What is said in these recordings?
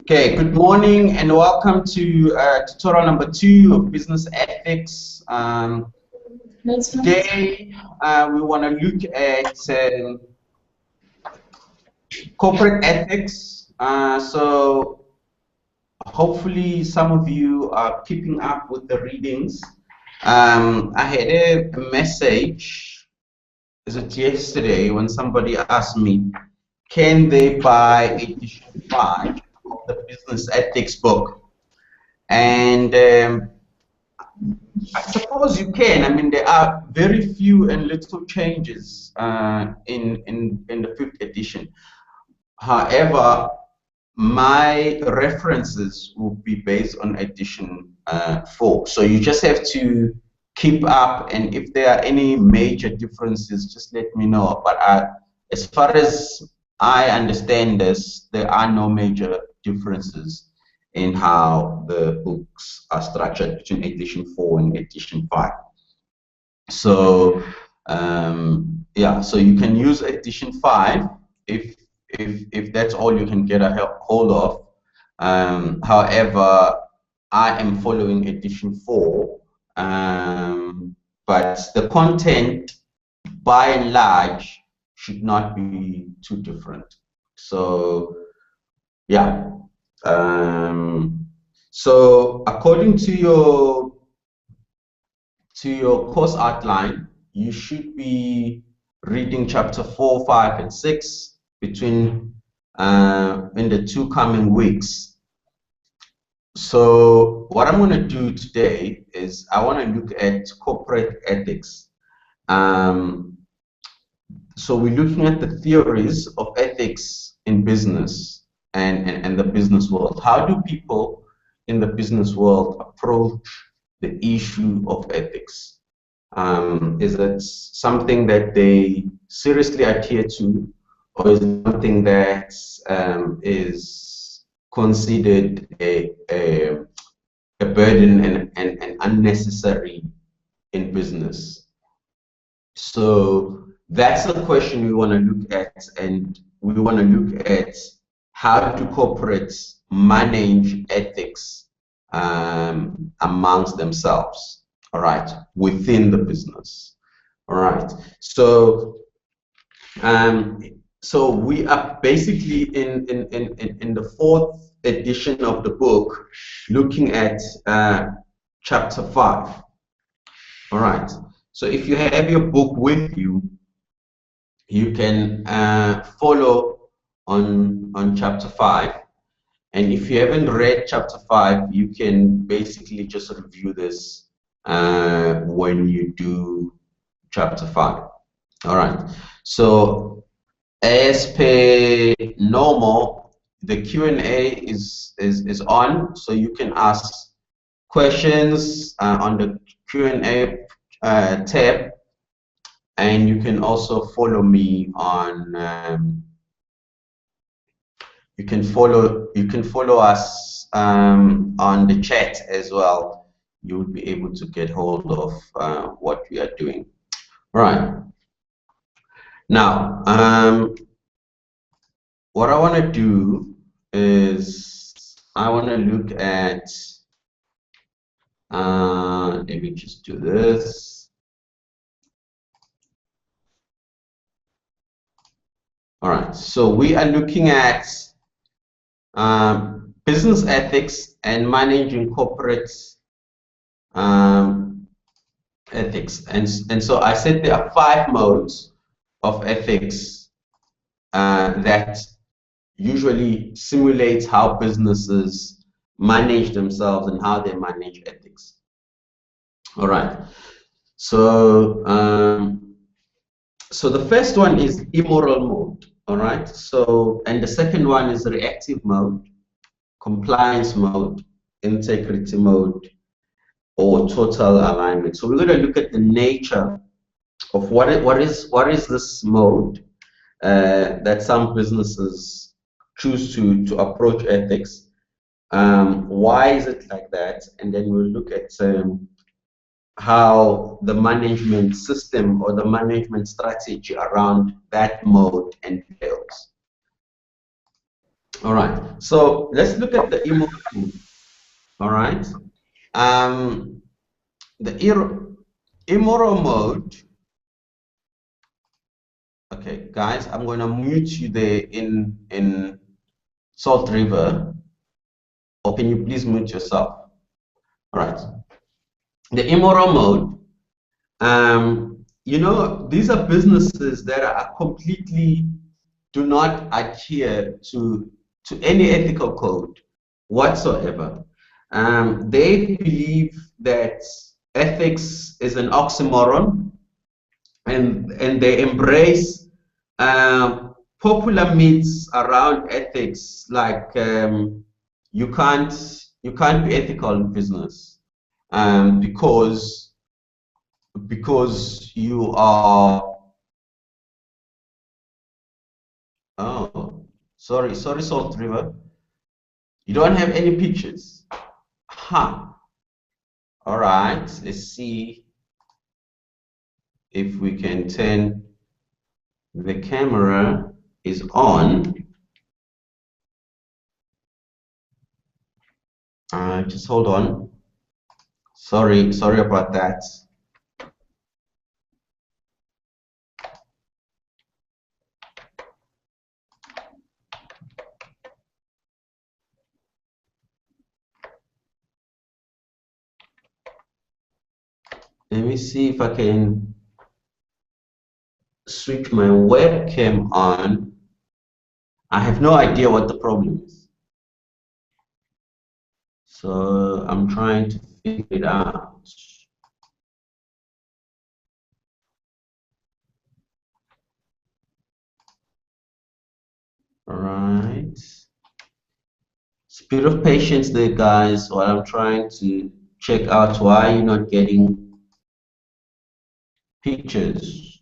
Okay, good morning and welcome to tutorial number 2 of business ethics. Today we want to look at corporate ethics. So hopefully some of you are keeping up with the readings. I had a message, is it yesterday, when somebody asked me, can they buy edition 5 of the business ethics book? And I suppose you can. I mean, there are very few and little changes in the 5th edition. However, my references will be based on edition 4. So you just have to keep up, and if there are any major differences, just let me know. But as far as I understand this, there are no major differences in how the books are structured between edition 4 and edition 5. So yeah, so you can use edition 5 if that's all you can get a hold of. However, I am following edition 4, but the content by and large should not be too different. So yeah. So according to your course outline, you should be reading chapter 4, 5, and 6 between in the 2 coming weeks. So what I'm going to do today is I want to look at corporate ethics. So we're looking at the theories of ethics in business and the business world. How do people in the business world approach the issue of ethics? Is it something that they seriously adhere to, or is it something that is considered a burden and unnecessary in business? So that's the question we want to look at, and we want to look at how do corporates manage ethics amongst themselves, all right, within the business. All right, so so we are basically in the 4th edition of the book, looking at chapter 5. All right, so if you have your book with you, you can follow on chapter 5. And if you haven't read chapter 5, you can basically just review this when you do chapter 5. All right. So as per normal, the Q&A is on, so you can ask questions on the Q&A tab, and you can also follow me on. You can follow us on the chat as well. You will be able to get hold of what we are doing. All right. Now, what I want to do is I want to look at. Let me just do this. All right. So we are looking at business ethics and managing corporate ethics, and so I said there are 5 modes of ethics that usually simulates how businesses manage themselves and how they manage ethics. All right, so so the first one is immoral mode. All right, so, and the second one is reactive mode, compliance mode, integrity mode, or total alignment. So we're going to look at the nature of what is this mode that some businesses choose to approach ethics. Why is it like that? And then we'll look at how the management system or the management strategy around that mode entails. All right. So let's look at the immoral mode. All right. Um, the immoral mode. Okay, guys, I'm going to mute you there in Salt River. Or can you please mute yourself? All right. The immoral mode. You know, these are businesses that are completely do not adhere to any ethical code whatsoever. They believe that ethics is an oxymoron, and they embrace popular myths around ethics, like you can't you can't be ethical in business because you are. Oh, sorry, Salt River. You don't have any pictures. Huh. All right. Let's see if we can turn the camera is on. Just hold on. Sorry about that. Let me see if I can switch my webcam on. I have no idea what the problem is. So I'm trying to figure it out. All right. Spirit of patience there, guys, while I'm trying to check out why you're not getting pictures.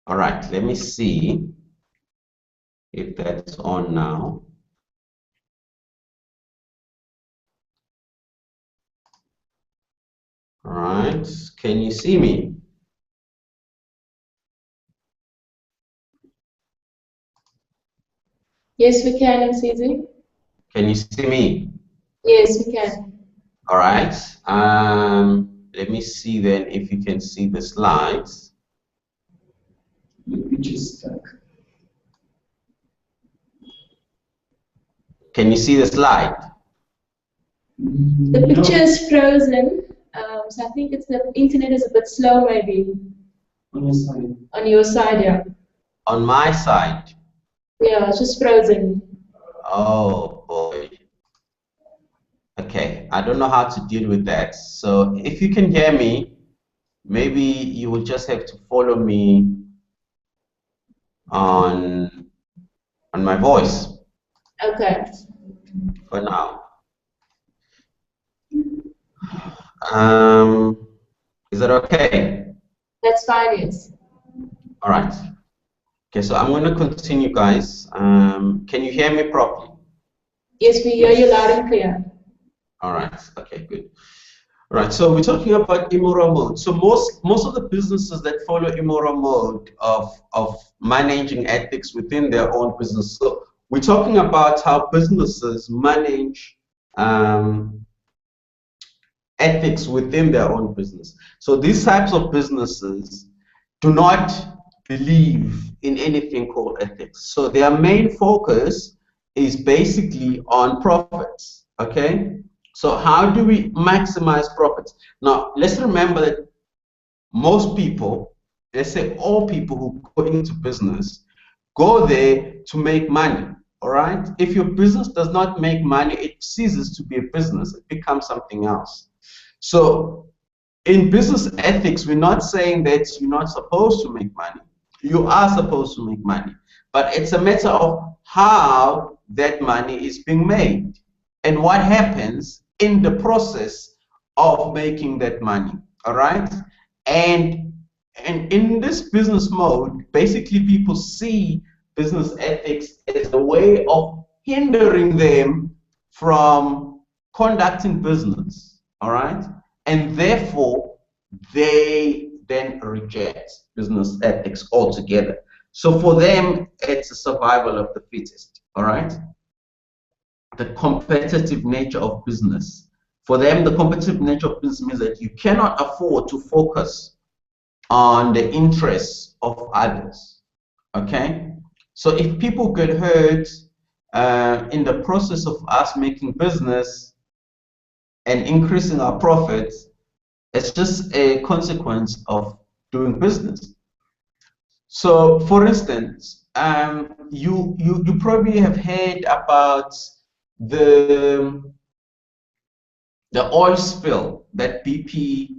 All right, let me see if that's on now. All right, can you see me? Yes, we can, Mzizi. Can you see me? Yes, we can. All right. Let me see then if you can see the slides. The picture is stuck. Can you see the slide? The picture is frozen, so I think it's the internet is a bit slow, maybe. On your side. On your side, yeah. On my side. Yeah, it's just frozen. Oh boy. Okay, I don't know how to deal with that. So if you can hear me, maybe you will just have to follow me on my voice Okay. for now. Um, is that okay? That's fine, yes. All right. Okay, so I'm going to continue, guys. Can you hear me properly? Yes, we hear you loud and clear. All right. Okay, good. All right. So we're talking about immoral mode. So most of the businesses that follow immoral mode of managing ethics within their own business. So we're talking about how businesses manage ethics within their own business. So these types of businesses do not believe in anything called ethics. So their main focus is basically on profits. Okay? So how do we maximize profits? Now, let's remember that most people, let's say all people who go into business, go there to make money. All right? If your business does not make money, it ceases to be a business. It becomes something else. So in business ethics, we're not saying that you're not supposed to make money. You are supposed to make money, but it's a matter of how that money is being made and what happens in the process of making that money. All right, and in this business mode, basically people see business ethics as a way of hindering them from conducting business. All right, and therefore they then reject business ethics altogether. So for them, it's a survival of the fittest. All right, the competitive nature of business. For them, the competitive nature of business means that you cannot afford to focus on the interests of others. Okay, so if people get hurt in the process of us making business and increasing our profits, it's just a consequence of doing business. So, for instance, you probably have heard about the the oil spill that BP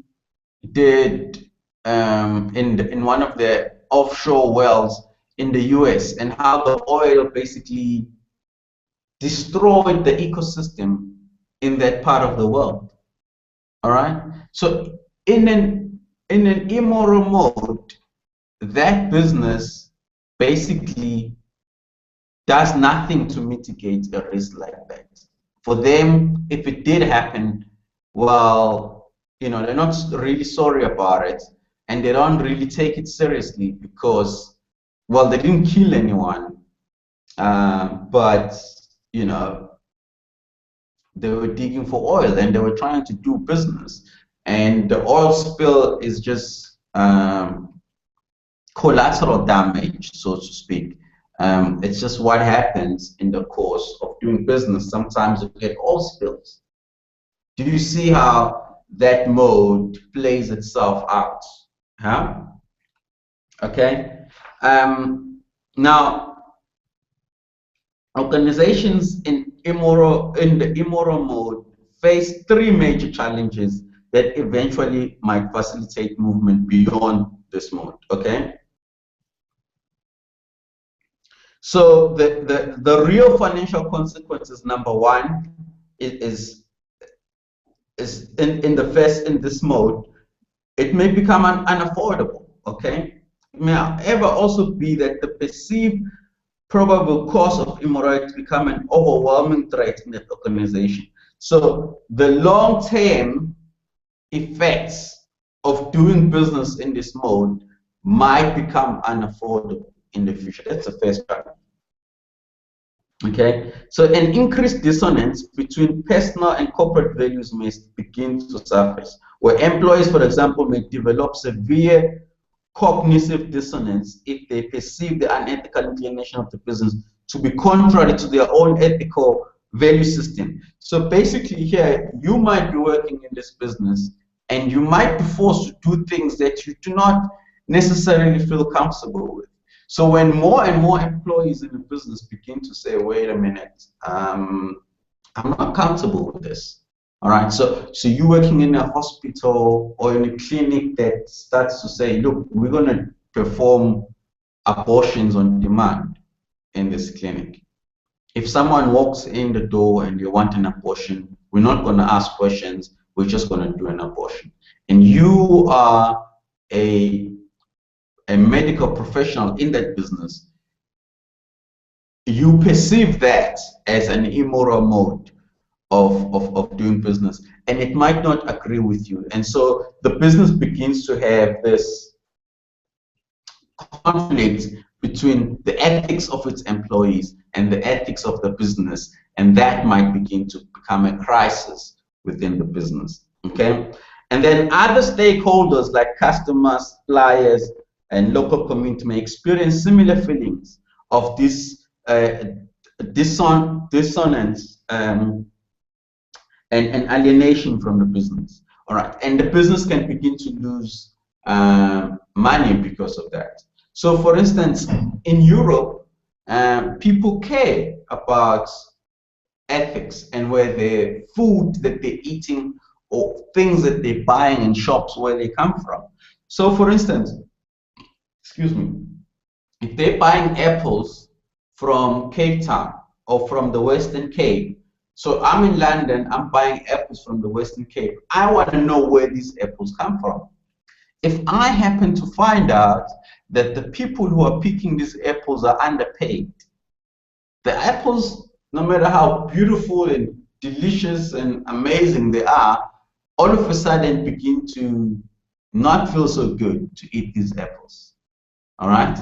did in one of the offshore wells in the US, and how the oil basically destroyed the ecosystem in that part of the world. All right. So in an immoral mode, that business basically does nothing to mitigate a risk like that. For them, if it did happen, well, they're not really sorry about it, and they don't really take it seriously because, well, they didn't kill anyone, but they were digging for oil and they were trying to do business, and the oil spill is just collateral damage, so to speak. It's just what happens in the course of doing business. Sometimes you get oil spills. Do you see how that mode plays itself out? Huh? Okay. Now, organizations in the immoral mode face three major challenges that eventually might facilitate movement beyond this mode. Okay. So the real financial consequences, number one, is in this mode, it may become unaffordable. Okay. It may ever also be that the perceived probable cause of immorality become an overwhelming threat in that organization. So the long-term effects of doing business in this mode might become unaffordable in the future. That's the first part. Okay, so an increased dissonance between personal and corporate values may begin to surface, where employees, for example, may develop severe cognitive dissonance if they perceive the unethical inclination of the business to be contrary to their own ethical value system. So basically here, you might be working in this business and you might be forced to do things that you do not necessarily feel comfortable with. So when more and more employees in the business begin to say, wait a minute, I'm not comfortable with this. All right, so you're working in a hospital or in a clinic that starts to say, look, we're going to perform abortions on demand in this clinic. If someone walks in the door and you want an abortion, we're not going to ask questions, we're just going to do an abortion. And you are a medical professional in that business, you perceive that as an immoral mode of doing business, and it might not agree with you. And so the business begins to have this conflict between the ethics of its employees and the ethics of the business, and that might begin to become a crisis within the business. Okay, and then other stakeholders like customers, suppliers, and local community may experience similar feelings of this dissonance and alienation from the business. All right, and the business can begin to lose money because of that. So, for instance, in Europe, people care about ethics and where the food that they're eating or things that they're buying in shops, where they come from. So, for instance, excuse me, if they're buying apples from Cape Town or from the Western Cape, So I'm in London, I'm buying apples from the Western Cape. I want to know where these apples come from. If I happen to find out that the people who are picking these apples are underpaid, the apples, no matter how beautiful and delicious and amazing they are, all of a sudden begin to not feel so good to eat these apples. All right?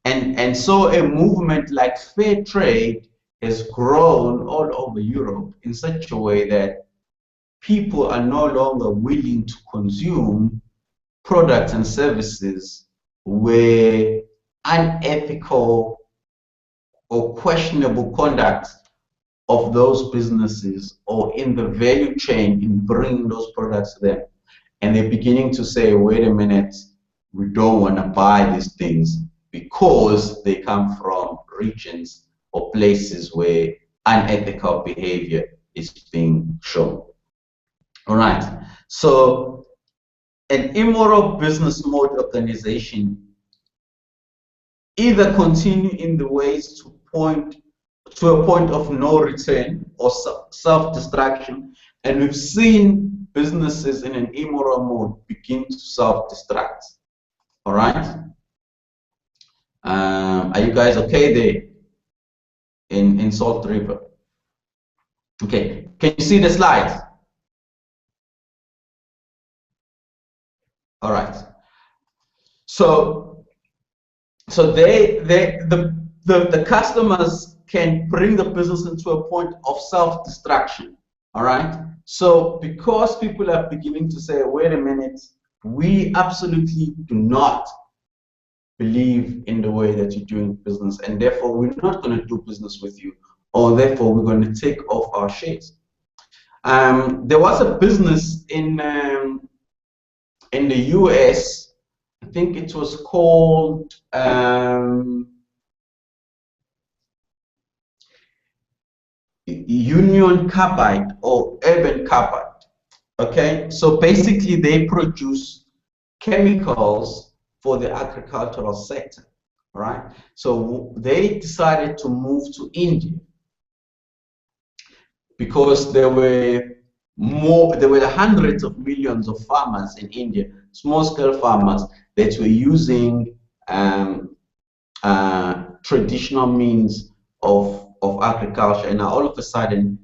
And so a movement like fair trade has grown all over Europe in such a way that people are no longer willing to consume products and services where unethical or questionable conduct of those businesses or in the value chain in bringing those products to them. And they're beginning to say, wait a minute, we don't want to buy these things because they come from regions or places where unethical behavior is being shown. All right. So an immoral business mode organization either continue in the ways to a point of no return or self-destruction, and we've seen businesses in an immoral mode begin to self-destruct. All right. Are you guys okay there in Salt River? Okay. Can you see the slides? All right. So the customers can bring the business into a point of self-destruction. All right. So because people are beginning to say, wait a minute, we absolutely do not believe in the way that you're doing business, and therefore we're not going to do business with you, or therefore we're going to take off our shares. There was a business in the US, I think it was called Union Carbide or Urban Carbide. Okay, so basically they produce chemicals for the agricultural sector, right? So they decided to move to India because there were hundreds of millions of farmers in India, small-scale farmers that were using traditional means of agriculture, and now all of a sudden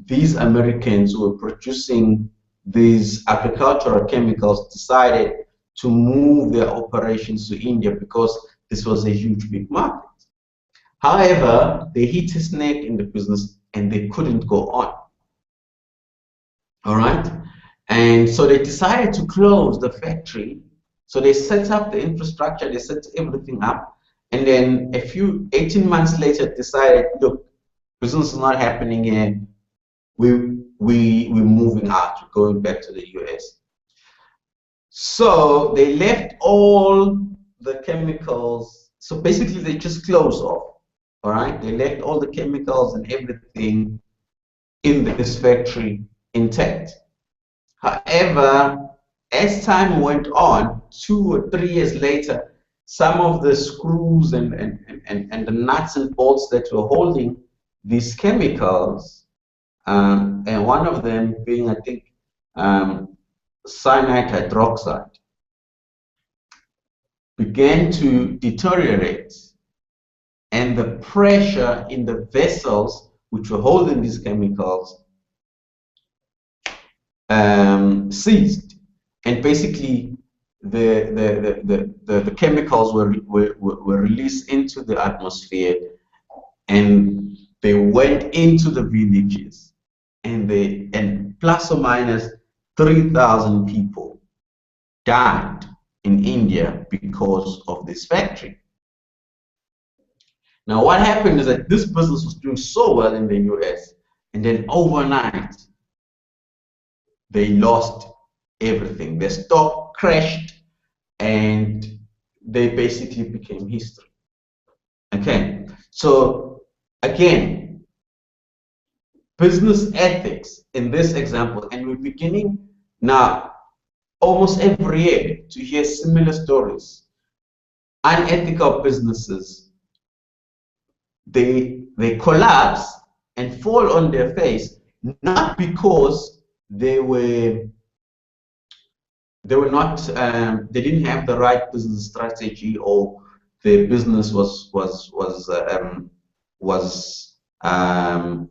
these Americans who were producing these agricultural chemicals decided to move their operations to India because this was a huge big market. However, they hit a snag in the business and they couldn't go on. All right, and so they decided to close the factory. So they set up the infrastructure, they set everything up, and then 18 months later decided, look, business is not happening here. We're moving out, we're going back to the US. So they left all the chemicals. So basically they just closed off. All right, they left all the chemicals and everything in this factory intact. However, as time went on, 2 or 3 years later, some of the screws and the nuts and bolts that were holding these chemicals, and one of them being, I think, cyanide hydroxide, began to deteriorate, and the pressure in the vessels which were holding these chemicals ceased, and basically the chemicals were released into the atmosphere, and they went into the villages, and plus or minus 3,000 people died in India because of this factory. Now what happened is that this business was doing so well in the US, and then overnight they lost everything. Their stock crashed and they basically became history. Okay, so again, business ethics in this example, and we're beginning now almost every year to hear similar stories. Unethical businesses, they collapse and fall on their face, not because they were not they didn't have the right business strategy, or their business was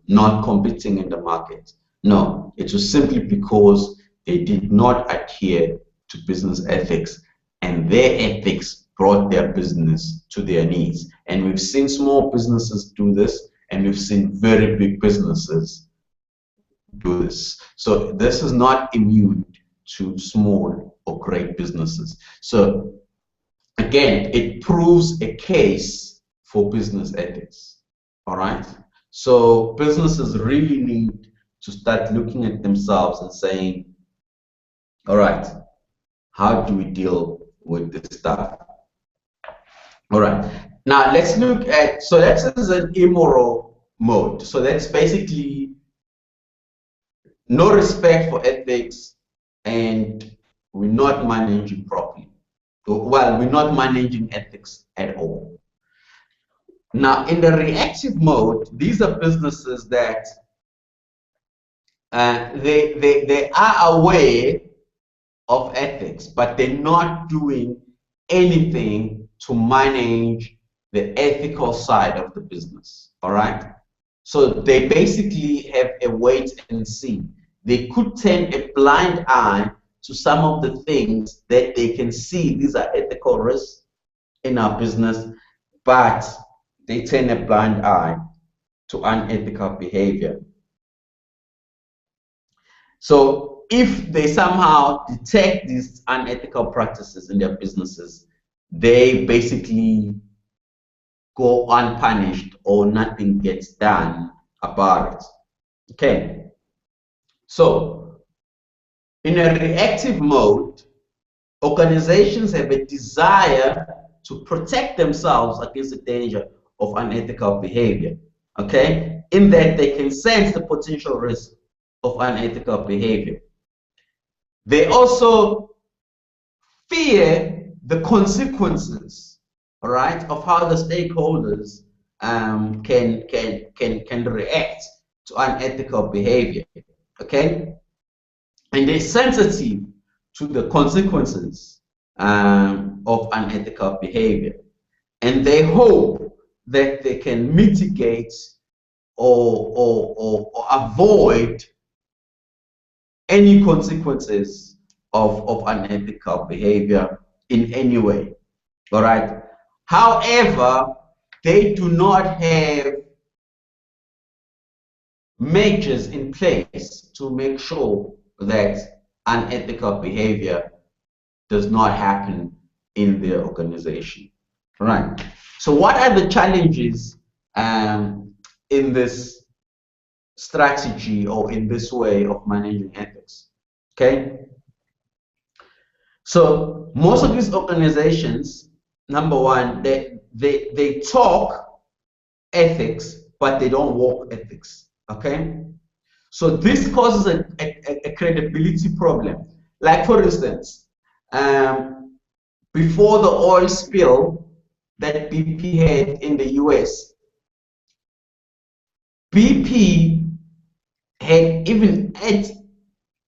not competing in the market. No, it was simply because they did not adhere to business ethics, and their ethics brought their business to their knees. And we've seen small businesses do this, and we've seen very big businesses do this. So this is not immune to small or great businesses. So again, it proves a case for business ethics. All right. So businesses really need to start looking at themselves and saying, all right, how do we deal with this stuff? All right. Now let's look at, so that's an immoral mode. So that's basically no respect for ethics, and we're not managing properly. Well, we're not managing ethics at all. Now, in the reactive mode, these are businesses that they are aware of ethics, but they're not doing anything to manage the ethical side of the business. All right. So they basically have a wait and see. They could turn a blind eye to some of the things that they can see these are ethical risks in our business, but they turn a blind eye to unethical behavior. So if they somehow detect these unethical practices in their businesses, they basically go unpunished, or nothing gets done about it. Okay. So in a reactive mode, organizations have a desire to protect themselves against the danger of unethical behavior. Okay. In that they can sense the potential risk of unethical behavior. They also fear the consequences, all right, of how the stakeholders can react to unethical behavior. Okay, and they're sensitive to the consequences of unethical behavior, and they hope that they can mitigate or avoid any consequences of unethical behavior in any way. All right. However, they do not have measures in place to make sure that unethical behavior does not happen in their organization. All right. So what are the challenges in this strategy, or in this way of managing ethics? Okay. So most of these organizations, number one, they talk ethics, but they don't walk ethics. Okay. So this causes a credibility problem. Like, for instance, before the oil spill that BP had in the US, BP had even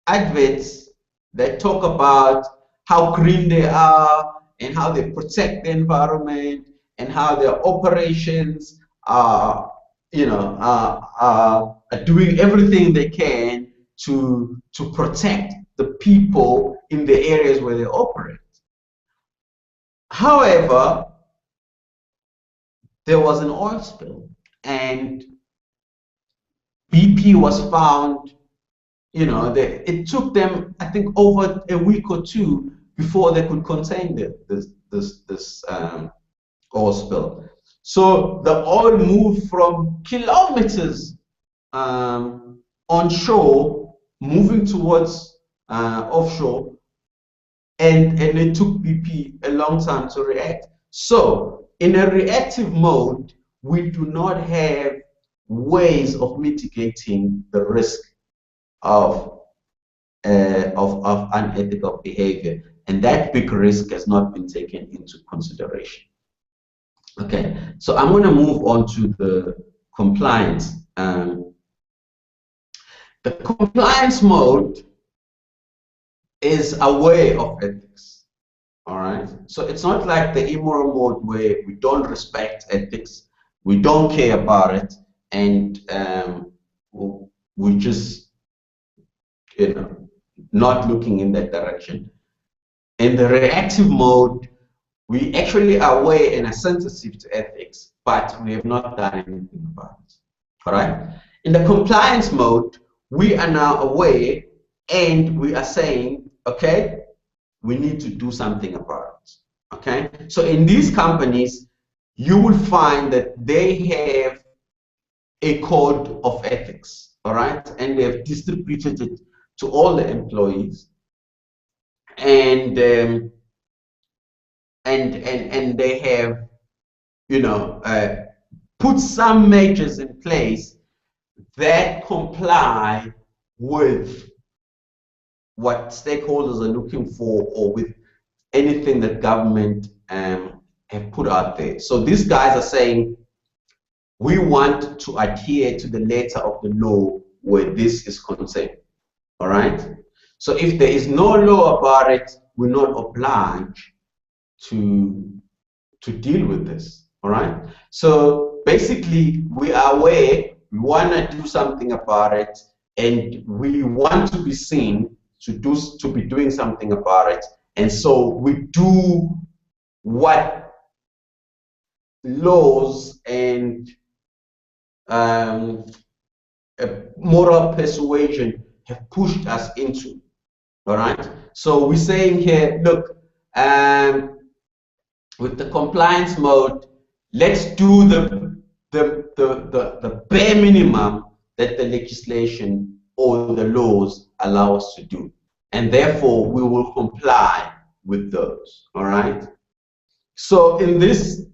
adverts that talk about how green they are and how they protect the environment and how their operations are, are doing everything they can to protect the people in the areas where they operate. However, there was an oil spill, and BP was found, it took them, I think, over a week or two before they could contain this oil spill. So the oil moved from kilometers onshore, moving towards offshore, and it took BP a long time to react. So in a reactive mode, we do not have ways of mitigating the risk of unethical behavior, and that big risk has not been taken into consideration. Okay, so I'm going to move on to the compliance The compliance mode is a way of ethics. All right. So it's not like the immoral mode where we don't respect ethics, we don't care about it, and we just, not looking in that direction. In the reactive mode, we actually are aware and are sensitive to ethics, but we have not done anything about it. All right. In the compliance mode, we are now aware and we are saying, okay, we need to do something about it. Okay. So in these companies, you will find that they have a code of ethics. All right. And they have distributed it to all the employees. And they have, put some measures in place that comply with what stakeholders are looking for, or with anything that government have put out there. So these guys are saying, we want to adhere to the letter of the law where this is concerned. All right. So if there is no law about it, we're not obliged to deal with this. All right. So basically, we are aware, we want to do something about it, and we want to be seen to be doing something about it. And so we do what laws and moral persuasion have pushed us into. All right. So we're saying here, look, with the compliance mode, let's do the bare minimum that the legislation or the laws allow us to do, and therefore we will comply with those. All right. So in this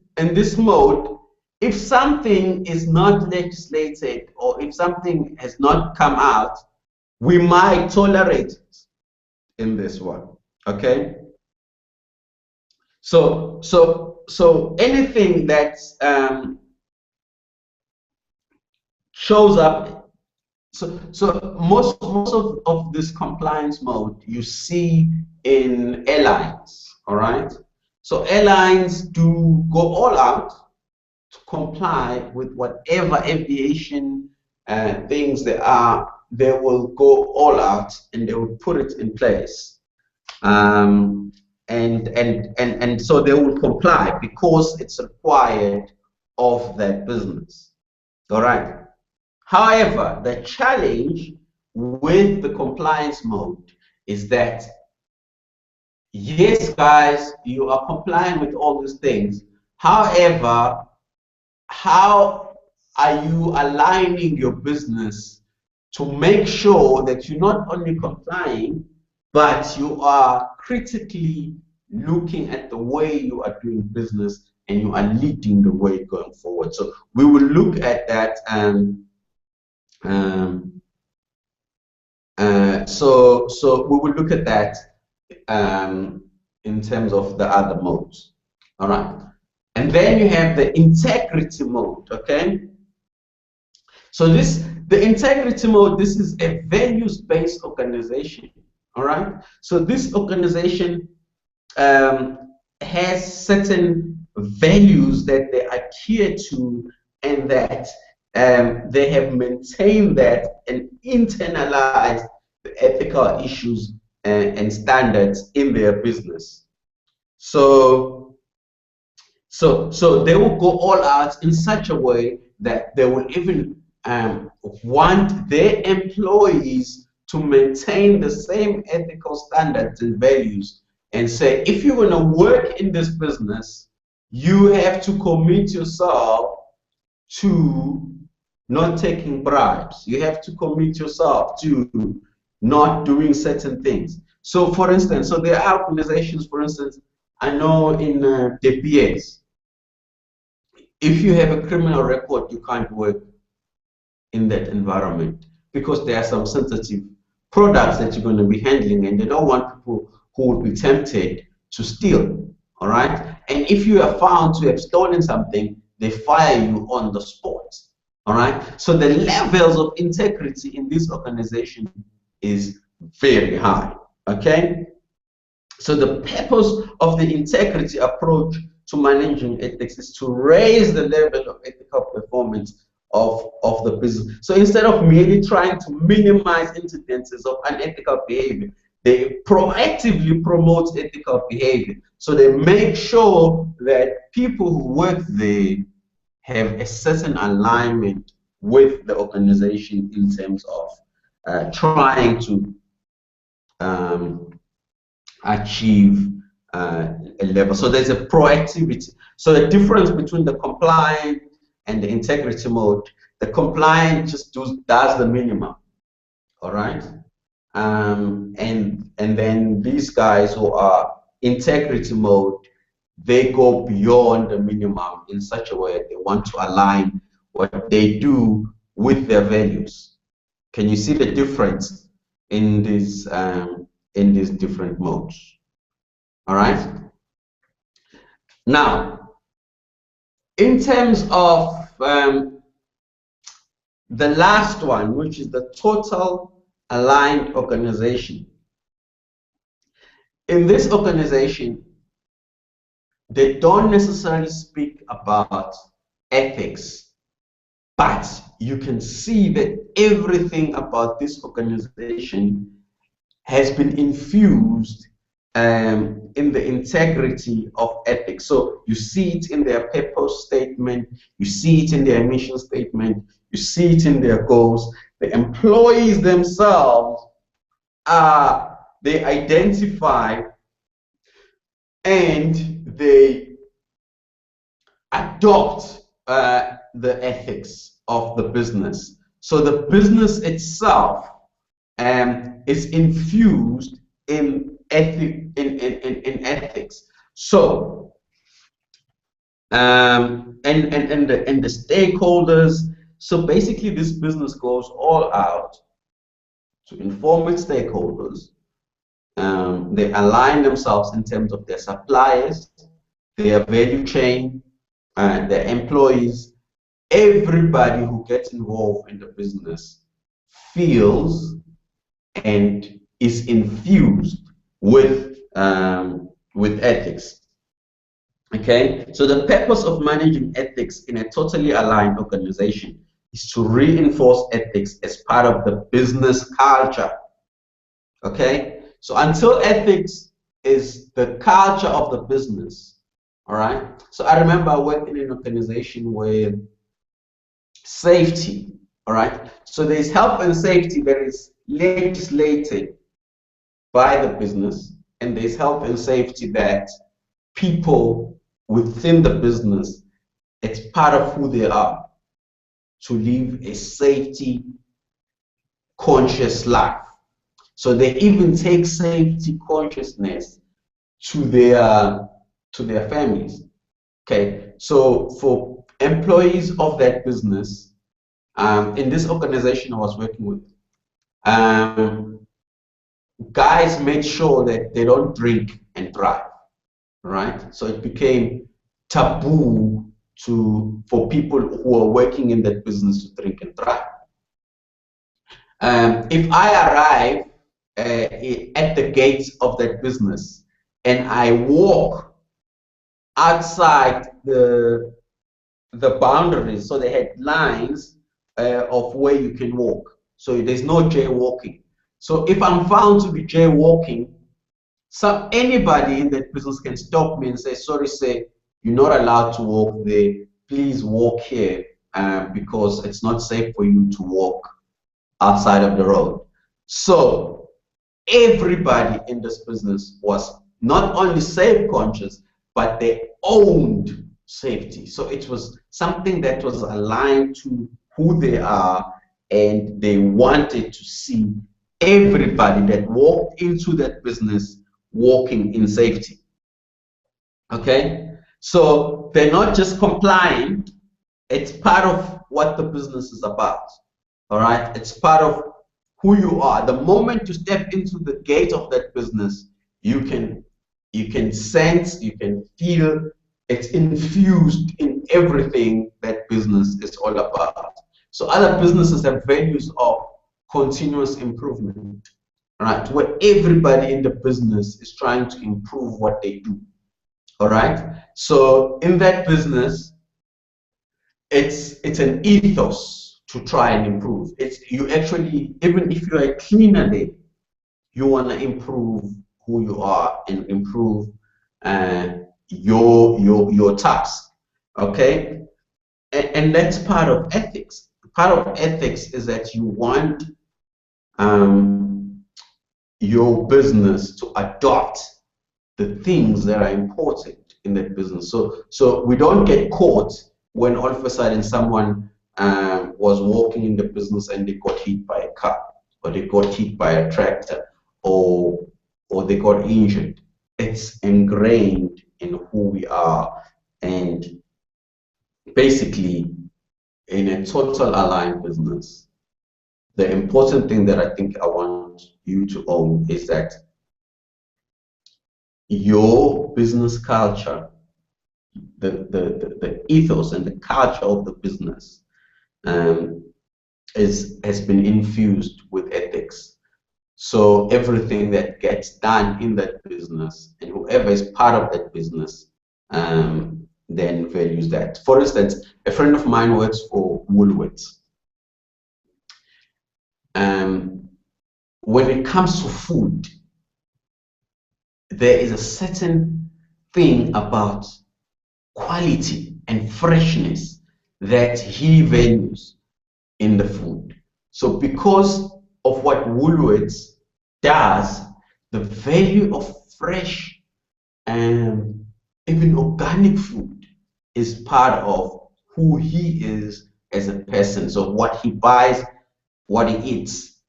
mode, if something is not legislated or if something has not come out, we might tolerate it in this one. Okay. So anything that shows up. So most of this compliance mode you see in airlines. All right. So airlines do go all out to comply with whatever aviation things there are. They will go all out and they will put it in place, and so they will comply because it's required of that business. All right. However, the challenge with the compliance mode is that, yes, guys, you are complying with all these things. However, how are you aligning your business to make sure that you're not only complying, but you are critically looking at the way you are doing business and you are leading the way going forward? So we will look at that. So we will look at that in terms of the other modes. All right. And then you have the integrity mode. Okay. So the integrity mode, this is a values-based organization. All right. So this organization has certain values that they adhere to, and that they have maintained that and internalized the ethical issues and standards in their business. So they will go all out in such a way that they will even want their employees to maintain the same ethical standards and values, and say, if you want to work in this business, you have to commit yourself to not taking bribes. You have to commit yourself to not doing certain things. So for instance, so there are organizations, for instance, I know in the PS, if you have a criminal record, you can't work in that environment because there are some sensitive products that you're going to be handling, and they don't want people who would be tempted to steal. All right. And if you are found to have stolen something, they fire you on the spot. All right. So the levels of integrity in this organization is very high. Okay. So the purpose of the integrity approach to managing ethics is to raise the level of ethical performance of the business. So instead of merely trying to minimize incidences of unethical behavior, they proactively promote ethical behavior. So they make sure that people who work there have a certain alignment with the organization in terms of trying to achieve a level. So there's a proactivity. So the difference between the compliant and the integrity mode, the compliant just does the minimum, all right? And then these guys who are integrity mode, they go beyond the minimum in such a way they want to align what they do with their values. Can you see the difference in these different modes? All right. Now, in terms of the last one, which is the total aligned organization. In this organization, they don't necessarily speak about ethics, but you can see that everything about this organization has been infused in the integrity of ethics. So you see it in their purpose statement, you see it in their mission statement, you see it in their goals. The employees themselves they identify and they adopt the ethics of the business. So the business itself is infused in ethics. So and the stakeholders. So basically, this business goes all out to inform its stakeholders. They align themselves in terms of their suppliers, their value chain, their employees. Everybody who gets involved in the business feels and is infused with ethics. Okay, so the purpose of managing ethics in a totally aligned organization is to reinforce ethics as part of the business culture. Okay, so until ethics is the culture of the business, all right. So I remember working in an organization where safety, all right. So there's health and safety that is legislated by the business, and there's health and safety that people within the business, it's part of who they are to live a safety conscious life. So they even take safety consciousness to their families. Okay, so for employees of that business, in this organization I was working with, guys made sure that they don't drink and drive. Right, so it became taboo for people who are working in that business to drink and drive. If I arrive at the gates of that business and I walk outside the boundaries, so they had lines of where you can walk, so there's no jaywalking. So if I'm found to be jaywalking, anybody in that business can stop me and say, sorry, sir, you're not allowed to walk there. Please walk here because it's not safe for you to walk outside of the road. So everybody in this business was not only safe conscious, but they owned safety. So it was something that was aligned to who they are, and they wanted to see everybody that walked into that business walking in safety. Okay, so they're not just compliant, it's part of what the business is about. All right, it's part of who you are. The moment you step into the gate of that business, you can sense, you can feel it's infused in everything that business is all about. So other businesses have values of continuous improvement, right? Where everybody in the business is trying to improve what they do. All right. So in that business, it's an ethos to try and improve. It's you actually, even if you're a cleaner there, you want to improve who you are and improve your task. Okay, and that's part of ethics. Part of ethics is that you want your business to adopt the things that are important in that business. So we don't get caught when all of a sudden someone was walking in the business and they got hit by a car, or they got hit by a tractor, or they got injured. It's ingrained in who we are, and basically in a total aligned business, the important thing that I think I want you to own is that your business culture, the ethos and the culture of the business has been infused with ethics. So everything that gets done in that business and whoever is part of that business then values that. For instance, a friend of mine works for Woolworths. When it comes to food, there is a certain thing about quality and freshness that he values in the food. So because of what Woolworths does, the value of fresh and even organic food is part of who he is as a person. So what he buys, what he eats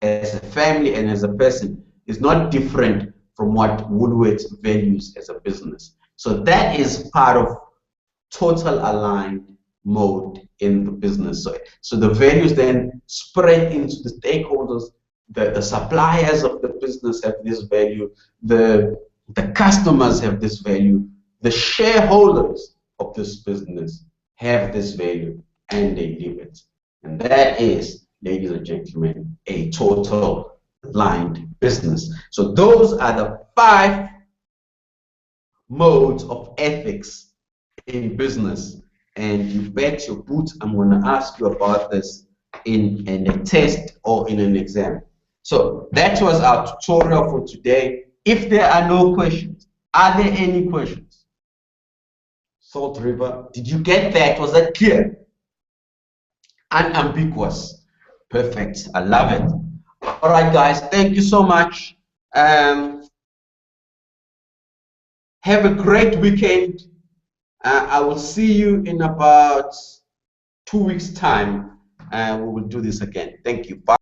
as a family and as a person is not different from what Woolworths values as a business. So that is part of total aligned mode in the business. So the values then spread into the stakeholders. The suppliers of the business have this value, the customers have this value, the shareholders of this business have this value, and they live it. And that is, ladies and gentlemen, a total aligned business. So those are the 5 modes of ethics in business. And you bet your boots I'm going to ask you about this in a test or in an exam. So that was our tutorial for today. If there are no questions, are there any questions? Salt River, did you get that? Was that clear? Unambiguous. Perfect. I love it. All right, guys. Thank you so much. Have a great weekend. I will see you in about 2 weeks' time, and we will do this again. Thank you. Bye.